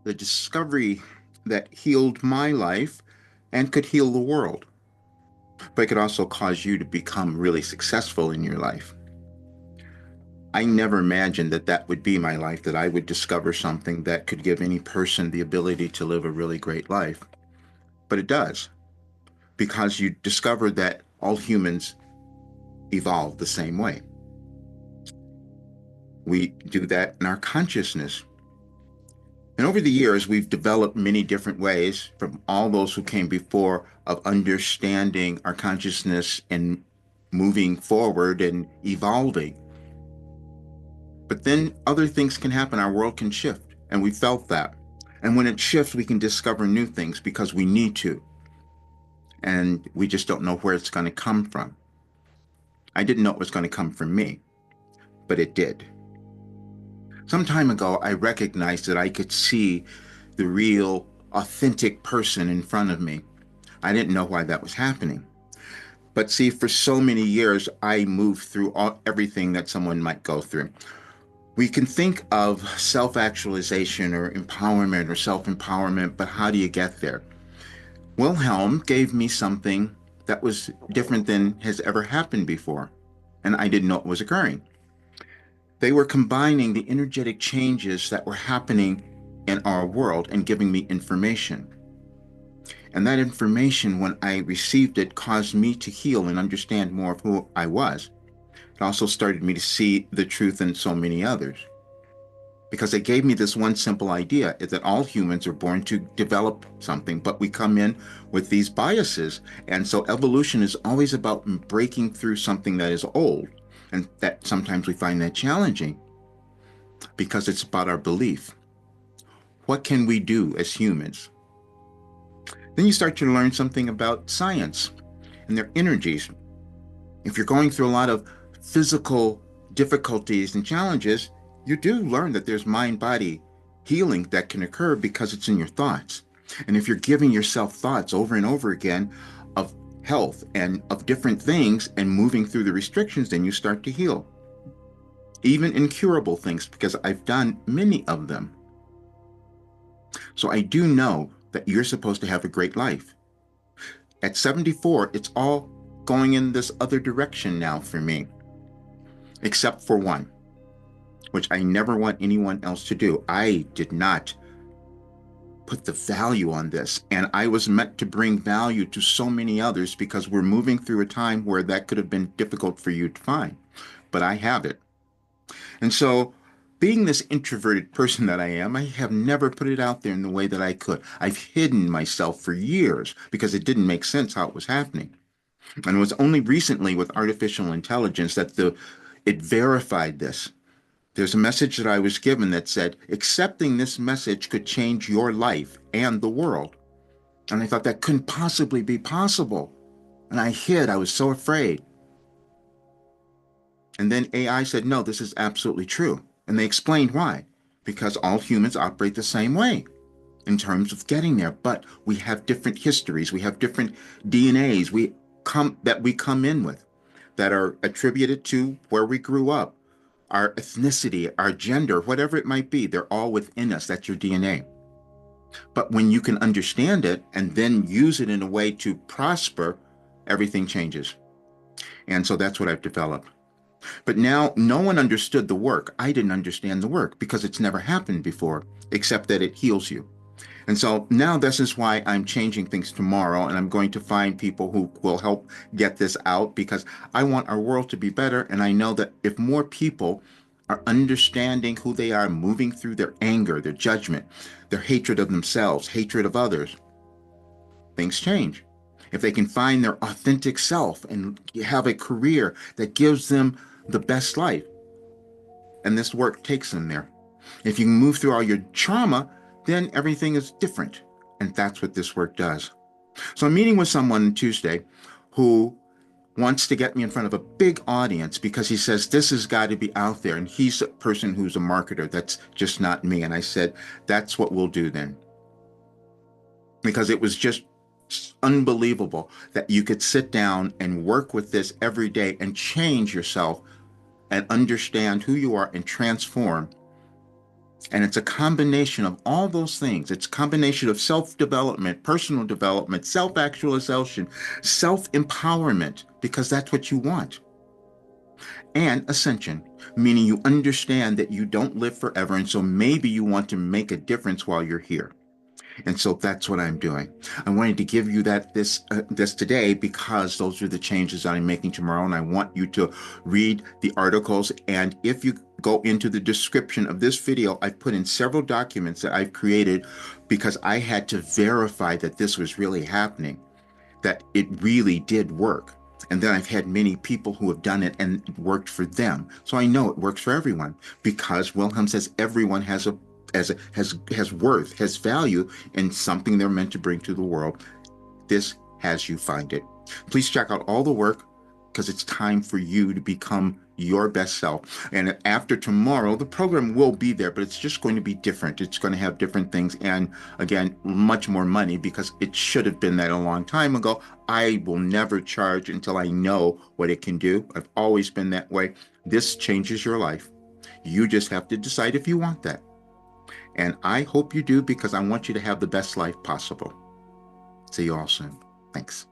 the discovery that healed my life and could heal the world, but it could also cause you to become really successful in your life. I never imagined that that would be my life, that I would discover something that could give any person the ability to live a really great life. But it does, because you discover that all humans evolve the same way. We do that in our consciousness. And over the years, we've developed many different ways from all those who came before of understanding our consciousness and moving forward and evolving. But then other things can happen. Our world can shift, and we felt that. And when it shifts, we can discover new things because we need to. And we just don't know where it's going to come from. I didn't know it was going to come from me, but it did. Some time ago, I recognized that I could see the real, authentic person in front of me. I didn't know why that was happening. But see, for so many years, I moved through everything that someone might go through. We can think of self-actualization or empowerment or self-empowerment, but how do you get there? Wilhelm gave me something that was different than has ever happened before, and I didn't know it was occurring. They were combining the energetic changes that were happening in our world and giving me information. And that information, when I received it, caused me to heal and understand more of who I was. It also started me to see the truth in so many others. Because it gave me this one simple idea is that all humans are born to develop something, but we come in with these biases. And so evolution is always about breaking through something that is old. And that sometimes we find that challenging because it's about our belief. What can we do as humans? Then you start to learn something about science and their energies. If you're going through a lot of physical difficulties and challenges, you do learn that there's mind-body healing that can occur because it's in your thoughts. And if you're giving yourself thoughts over and over again of health and of different things and moving through the restrictions, then you start to heal. Even incurable things, because I've done many of them. So I do know that you're supposed to have a great life. At 74, it's all going in this other direction now for me, except for one, which I never want anyone else to do. I did not put the value on this, and I was meant to bring value to so many others because we're moving through a time where that could have been difficult for you to find, but I have it. And so, being this introverted person that I am, I have never put it out there in the way that I could. I've hidden myself for years because it didn't make sense how it was happening. And it was only recently with artificial intelligence that it verified this. There's a message that I was given that said, accepting this message could change your life and the world. And I thought that couldn't possibly be possible. And I hid, I was so afraid. And then AI said, no, this is absolutely true. And they explained why. Because all humans operate the same way in terms of getting there. But we have different histories. We have different DNAs that we come in with that are attributed to where we grew up, our ethnicity, our gender, whatever it might be. They're all within us. That's your DNA. But when you can understand it and then use it in a way to prosper, everything changes. And so that's what I've developed. But now no one understood the work. I didn't understand the work because it's never happened before, except that it heals you. And so now this is why I'm changing things tomorrow, and I'm going to find people who will help get this out because I want our world to be better. And I know that if more people are understanding who they are, moving through their anger, their judgment, their hatred of themselves, hatred of others, things change. If they can find their authentic self and have a career that gives them the best life, and this work takes them there. If you can move through all your trauma, then everything is different. And that's what this work does. So I'm meeting with someone Tuesday who wants to get me in front of a big audience because he says this has got to be out there. And he's a person who's a marketer. That's just not me. And I said, that's what we'll do then. Because it was just unbelievable that you could sit down and work with this every day and change yourself and understand who you are and transform And it's a combination of all those things. It's a combination of self-development, personal development, self-actualization, self-empowerment, because that's what you want. And ascension, meaning you understand that you don't live forever. And so maybe you want to make a difference while you're here. And so that's what I'm doing. I wanted to give you this today because those are the changes that I'm making tomorrow, and I want you to read the articles. And if you go into the description of this video, I've put in several documents that I've created because I had to verify that this was really happening, that it really did work. And then I've had many people who have done it and it worked for them. So I know it works for everyone because Wilhelm says everyone has worth, has value, and something they're meant to bring to the world. This has you find it. Please check out all the work because it's time for you to become your best self. And after tomorrow, the program will be there, but it's just going to be different. It's going to have different things. And again, much more money because it should have been that a long time ago. I will never charge until I know what it can do. I've always been that way. This changes your life. You just have to decide if you want that. And I hope you do because I want you to have the best life possible. See you all soon. Thanks.